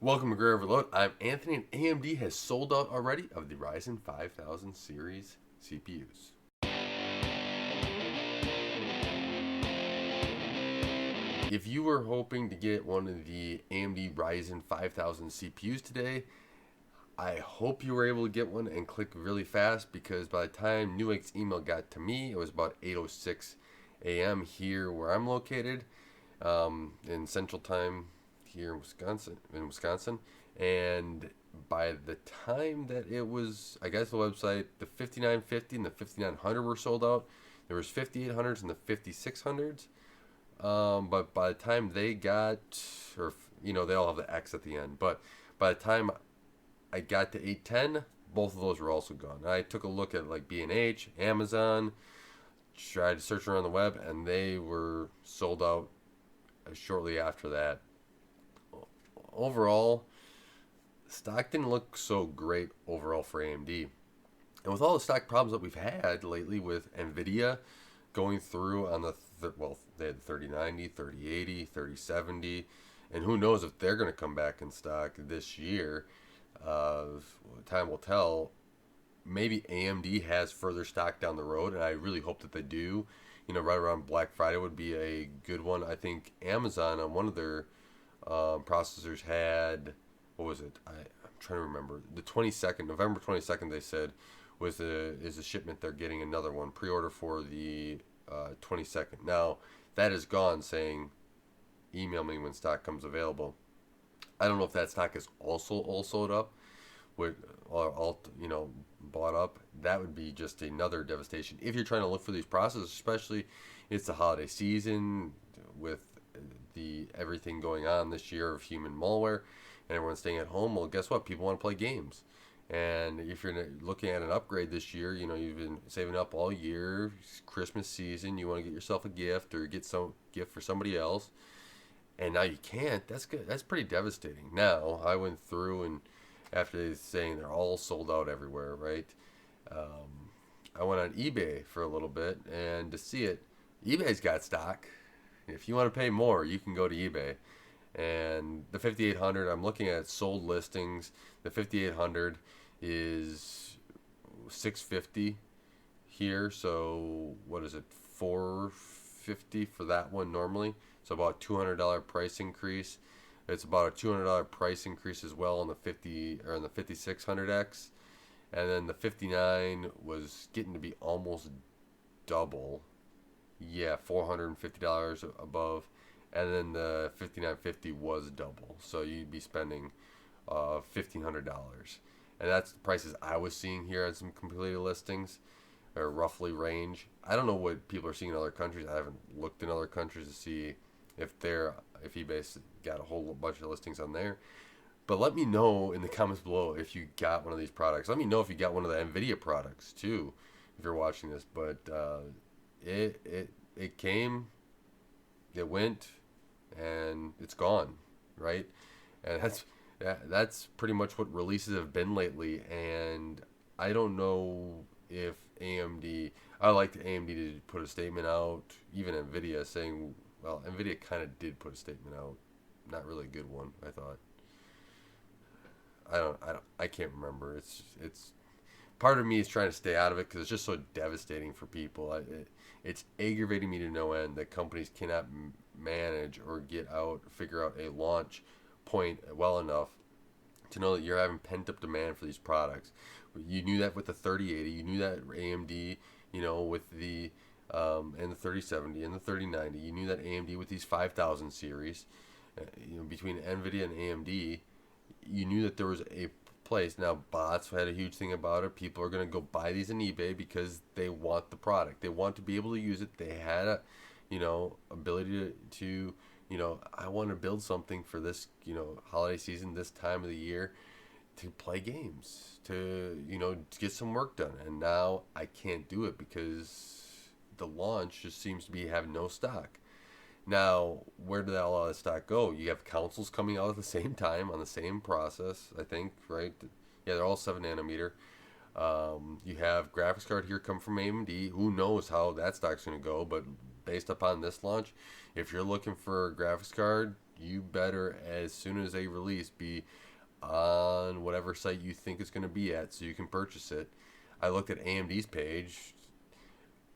Welcome to Great Overload. I'm Anthony, and AMD has sold out already of the Ryzen 5000 series CPUs. If you were hoping to get one of the AMD Ryzen 5000 CPUs today, I hope you were able to get one and click really fast, because by the time Newegg's email got to me, it was about 8:06 a.m. here where I'm located in Central Time here in Wisconsin. And by the time that it was, I guess the website, the 5950 and the 5900 were sold out. There was 5800s and the 5600s. But by the time they got, or they all have the X at the end. But by the time I got to 810, both of those were also gone. I took a look at like B&H, Amazon, tried to search around the web, and they were sold out shortly after that. Overall, stock didn't look so great overall for AMD. And with all the stock problems that we've had lately with Nvidia going through on they had 3090, 3080, 3070, and who knows if they're going to come back in stock this year. Time will tell. Maybe AMD has further stock down the road, and I really hope that they do. Right around Black Friday would be a good one. I think Amazon on one of their processors had, what was it? I'm trying to remember. The 22nd, November 22nd, they said is a shipment. They're getting another one pre-order for the 22nd. Now that is gone, saying email me when stock comes available. I don't know if that stock is also all sold up, with all bought up. That would be just another devastation if you're trying to look for these processors, especially it's the holiday season with the everything going on this year of human malware and everyone's staying at home. Well, guess what? People want to play games. And if you're looking at an upgrade this year, you've been saving up all year, Christmas season, you want to get yourself a gift or get some gift for somebody else, and now you can't. That's good. That's pretty devastating. Now, I went through, and after saying they're all sold out everywhere, right? I went on eBay for a little bit, and to see it, eBay's got stock. If you want to pay more, you can go to eBay. And the 5800, I'm looking at sold listings. The 5800 is 650 here. So what is it? 450 for that one normally. So about $200 price increase. It's about a $200 price increase as well on the 5600X. And then the 59 was getting to be almost double. Yeah, $450 above. And then the 5950 was double. So you'd be spending $1,500. And that's the prices I was seeing here on some completed listings, or roughly range. I don't know what people are seeing in other countries. I haven't looked in other countries to see if eBay's got a whole bunch of listings on there. But let me know in the comments below if you got one of these products. Let me know if you got one of the Nvidia products too, if you're watching this. But it came, it went, and it's gone, right? And that's pretty much what releases have been lately. And I don't know if AMD. I like AMD to put a statement out, even Nvidia saying. Well, Nvidia kind of did put a statement out, not really a good one, I thought. I can't remember. It's part of me is trying to stay out of it because it's just so devastating for people. It's aggravating me to no end that companies cannot manage or figure out a launch point well enough to know that you're having pent up demand for these products. You knew that with the 3080. You knew that AMD, with the and the 3070 and the 3090. You knew that AMD with these 5000 series, between Nvidia and AMD, you knew that there was a place. Now, bots had a huge thing about it. People are going to go buy these on eBay because they want the product. They want to be able to use it. They had a, ability to I want to build something for this, holiday season, this time of the year, to play games, to get some work done. And now I can't do it because the launch just seems to be having no stock. Now, where did all that stock go? You have consoles coming out at the same time on the same process, I think, right? Yeah, they're all 7 nanometer. You have graphics card here come from AMD. Who knows how that stock's going to go, but based upon this launch, if you're looking for a graphics card, you better, as soon as they release, be on whatever site you think it's going to be at so you can purchase it. I looked at AMD's page.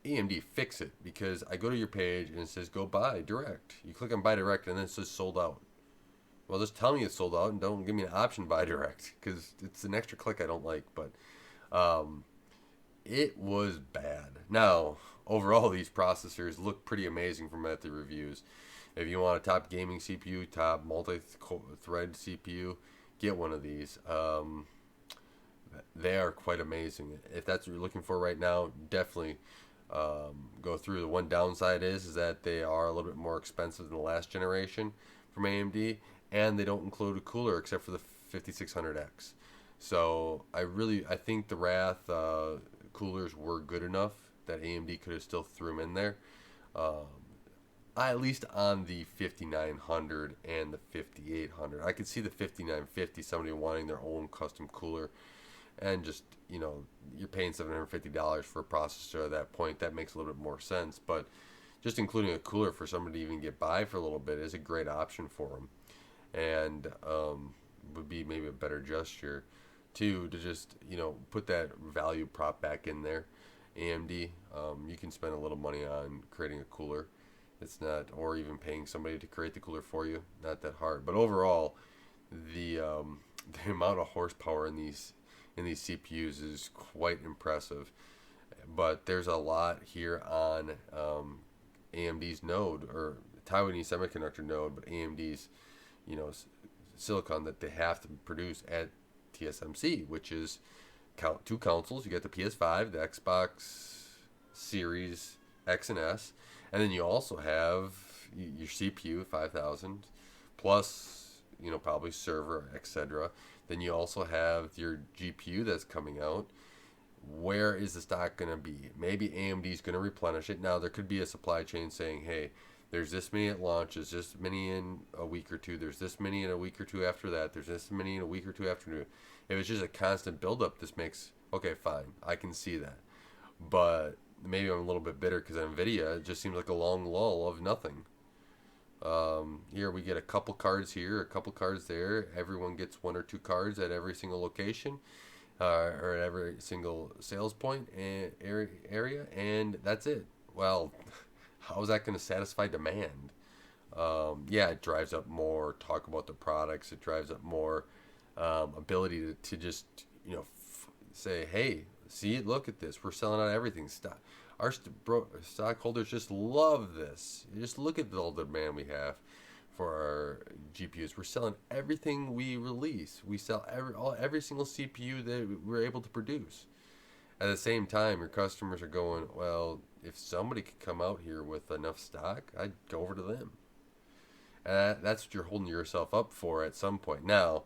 AMD, fix it, because I go to your page and it says go buy direct. You click on buy direct and then it says sold out. Well, just tell me it's sold out and don't give me an option buy direct, because it's an extra click I don't like. But it was bad. Now, overall, these processors look pretty amazing from at the reviews. If you want a top gaming CPU, top multi-thread CPU, get one of these. They are quite amazing. If that's what you're looking for right now, definitely go through. The one downside is that they are a little bit more expensive than the last generation from AMD, and they don't include a cooler except for the 5600X. So I think the Wrath coolers were good enough that AMD could have still threw them in there. At least on the 5900 and the 5800. I could see the 5950, somebody wanting their own custom cooler, and just, you're paying $750 for a processor at that point. That makes a little bit more sense. But just including a cooler for somebody to even get by for a little bit is a great option for them, and would be maybe a better gesture too, to just put that value prop back in there. AMD, you can spend a little money on creating a cooler. It's not, or even paying somebody to create the cooler for you, not that hard. But overall, the amount of horsepower in these CPUs is quite impressive. But there's a lot here on AMD's node, or Taiwanese semiconductor node, but AMD's silicon that they have to produce at TSMC, which is two consoles. You got the PS5, the Xbox Series X and S, and then you also have your CPU 5000 plus probably server, etc. Then you also have your GPU that's coming out. Where is the stock going to be? Maybe AMD's going to replenish it. Now, there could be a supply chain saying, hey, there's this many at launch, there's this many in a week or two, there's this many in a week or two after that, there's this many in a week or two after that. If it's just a constant buildup, this makes, okay, fine, I can see that. But maybe I'm a little bit bitter because Nvidia, it just seems like a long lull of nothing. Here we get a couple cards here, a couple cards there. Everyone gets one or two cards at every single location, or at every single sales point and area, and that's it. Well, how is that going to satisfy demand? Yeah, it drives up more talk about the products. It drives up more ability to just say, hey, see, look at this. We're selling out everything. Our stockholders just love this. Just look at all the demand we have for our GPUs. We're selling everything we release. We sell every single CPU that we're able to produce. At the same time, your customers are going, well, if somebody could come out here with enough stock, I'd go over to them. And that's what you're holding yourself up for at some point. Now,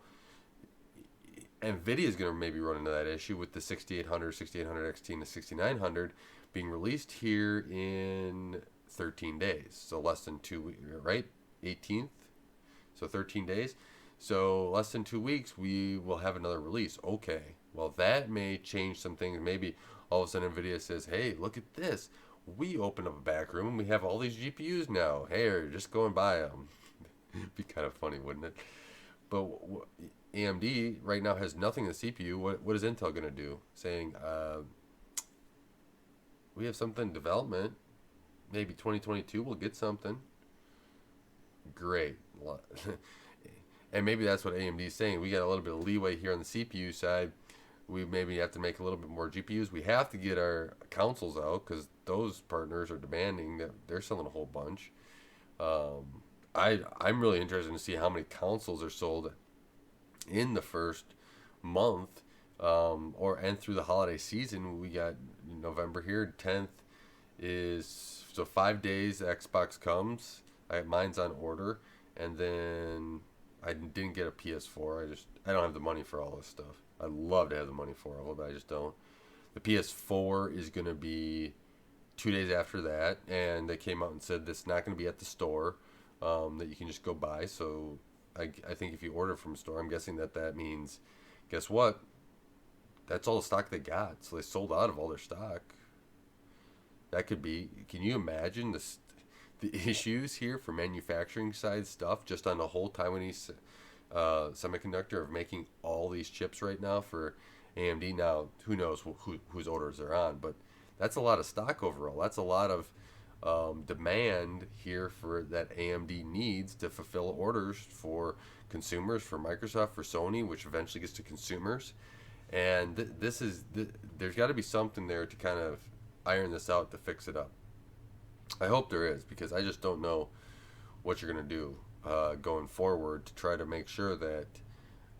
Nvidia is going to maybe run into that issue with the 6800, 6800 XT, and the 6900 being released here in 13 days. So less than 2 weeks, right? 18th. So 13 days. So less than 2 weeks, we will have another release. Okay. Well, that may change some things. Maybe all of a sudden Nvidia says, hey, look at this. We open up a back room and we have all these GPUs now. Hey, just go and buy them. It'd be kind of funny, wouldn't it? But AMD right now has nothing in the CPU. What is Intel going to do? Saying, we have something in development. Maybe 2022 we'll get something. Great. And maybe that's what AMD is saying. We got a little bit of leeway here on the CPU side. We maybe have to make a little bit more GPUs. We have to get our consoles out because those partners are demanding that they're selling a whole bunch. I'm really interested to see how many consoles are sold in the first month, and through the holiday season. We got November here. 10th is, so 5 days Xbox comes. Mine's on order, and then I didn't get a PS4. I don't have the money for all this stuff. I'd love to have the money for all of it, but I just don't. The PS4 is going to be 2 days after that, and they came out and said it's not going to be at the store, that you can just go buy. So I think if you order from a store, I'm guessing that means, guess what? That's all the stock they got. So they sold out of all their stock. That could be, can you imagine the issues here for manufacturing side stuff, just on the whole Taiwanese semiconductor of making all these chips right now for AMD. Now, who knows whose orders they're on, but that's a lot of stock overall. That's a lot of demand here for that AMD needs to fulfill orders for consumers, for Microsoft, for Sony, which eventually gets to consumers. And there's got to be something there to kind of iron this out to fix it up. I hope there is, because I just don't know what you're going to do going forward to try to make sure that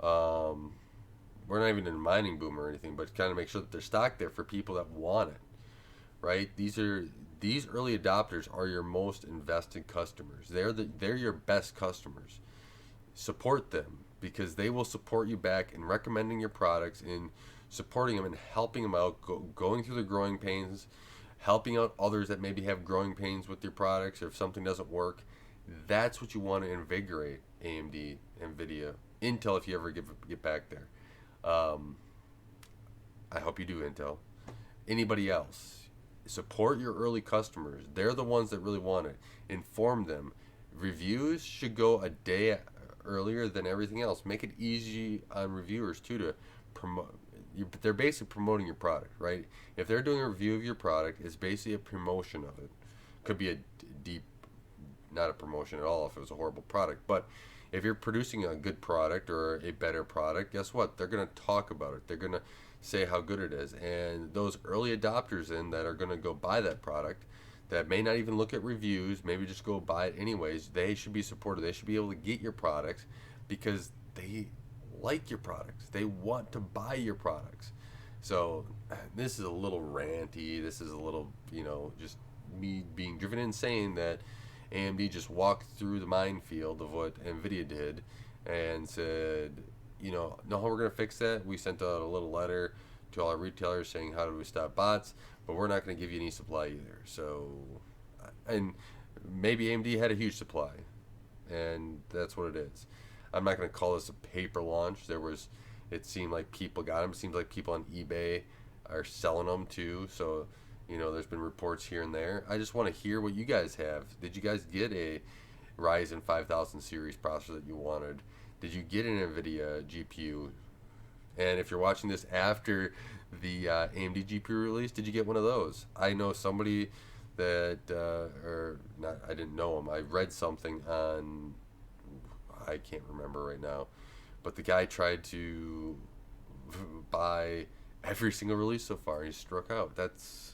we're not even in a mining boom or anything, but kind of make sure that there's stock there for people that want it, right? These early adopters are your most invested customers. They're your best customers. Support them, because they will support you back in recommending your products, in supporting them and helping them out, going through the growing pains, helping out others that maybe have growing pains with your products, or if something doesn't work. That's what you want to invigorate AMD, Nvidia, Intel, if you ever get back there. I hope you do, Intel. Anybody else, support your early customers. They're the ones that really want it. Inform them. Reviews should go a day earlier than everything else. Make it easy on reviewers too to promote. They're basically promoting your product, right? If they're doing a review of your product, it's basically a promotion of it. Could be a deep, not a promotion at all if it was a horrible product. But if you're producing a good product or a better product, guess what? They're going to talk about it. They're going to say how good it is. And those early adopters that are going to go buy that product, that may not even look at reviews, maybe just go buy it anyways, they should be supported. They should be able to get your products because they like your products. They want to buy your products. So this is a little ranty. This is a little, just me being driven insane that AMD just walked through the minefield of what Nvidia did and said, no, we're going to fix that. We sent out a little letter to all our retailers saying, how do we stop bots? But we're not going to give you any supply either. So, and maybe AMD had a huge supply, and that's what it is. I'm not going to call this a paper launch. It seemed like people got them. It seems like people on eBay are selling them too. So, there's been reports here and there. I just want to hear what you guys have. Did you guys get a Ryzen 5000 series processor that you wanted? Did you get an Nvidia GPU? And if you're watching this after the AMD GPU release, did you get one of those? I know somebody that, or not, I didn't know him. I read something on, I can't remember right now, but the guy tried to buy every single release so far. He struck out. That's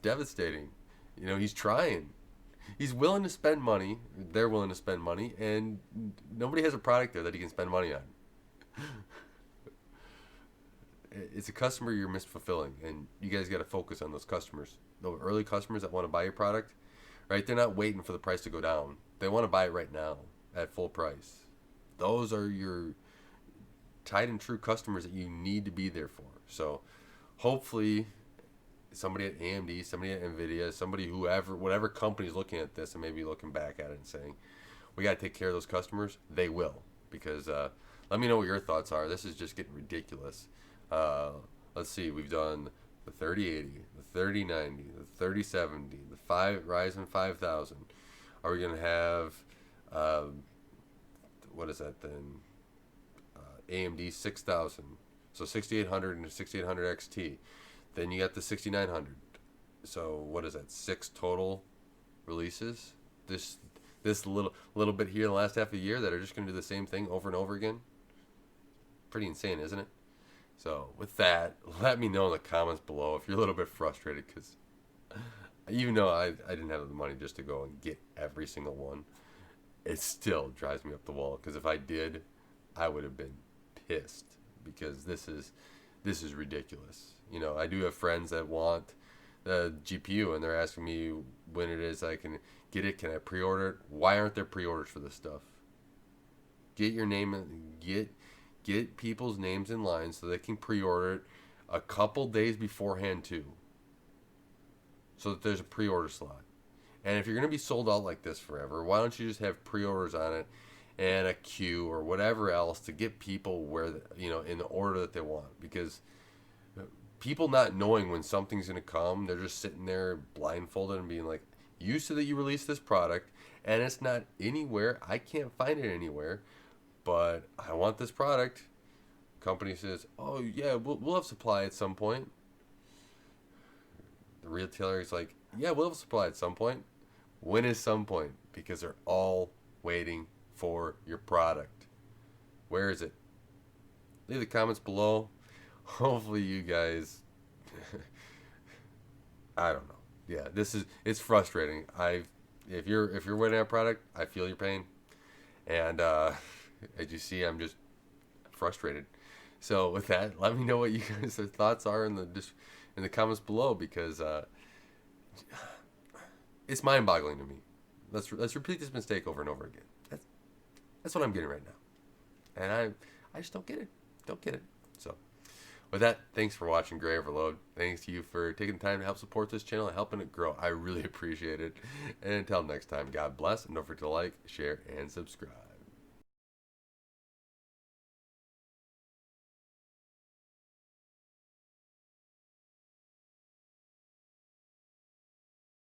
devastating. He's trying. He's willing to spend money. They're willing to spend money, and nobody has a product there that he can spend money on. It's a customer you're misfulfilling, and you guys got to focus on those customers. The early customers that want to buy your product, right? They're not waiting for the price to go down. They want to buy it right now at full price. Those are your tried and true customers that you need to be there for. So hopefully somebody at AMD, somebody at Nvidia, whatever company is looking at this and maybe looking back at it and saying, we got to take care of those customers, they will. Because let me know what your thoughts are. This is just getting ridiculous. Let's see, we've done the 3080, the 3090, the 3070, the Ryzen 5000. Are we going to have, what is that then? AMD 6000. So 6800 and 6800 XT. Then you got the 6900. So what is that? 6 total releases. This little bit here in the last half of the year that are just going to do the same thing over and over again. Pretty insane, isn't it? So with that, let me know in the comments below if you're a little bit frustrated, because even though I didn't have the money just to go and get every single one, it still drives me up the wall. Because if I did, I would have been pissed, because this is ridiculous. I do have friends that want the GPU, and they're asking me when it is I can get it. Can I pre-order it? Why aren't there pre-orders for this stuff? Get your name and get people's names in line so they can pre-order it a couple days beforehand too, so that there's a pre-order slot. And if you're going to be sold out like this forever, why don't you just have pre-orders on it and a queue or whatever else to get people where in the order that they want? Because people not knowing when something's going to come, they're just sitting there blindfolded and being like, You said that you released this product, and it's not anywhere. I can't find it anywhere, but I want this product. Company says, oh, yeah, we'll have supply at some point. The retailer is like, yeah, we'll have supply at some point. When is some point? Because they're all waiting for your product. Where is it? Leave the comments below. Hopefully you guys I don't know. Yeah, it's frustrating. If you're waiting on a product, I feel your pain. And as you see, I'm just frustrated. So with that, let me know what you guys' thoughts are in the comments below, because it's mind-boggling to me. Let's repeat this mistake over and over again. That's what I'm getting right now, and I just don't get it. Don't get it. So with that, thanks for watching Gray Overload. Thanks to you for taking the time to help support this channel and helping it grow. I really appreciate it. And until next time, God bless, and don't forget to like, share, and subscribe.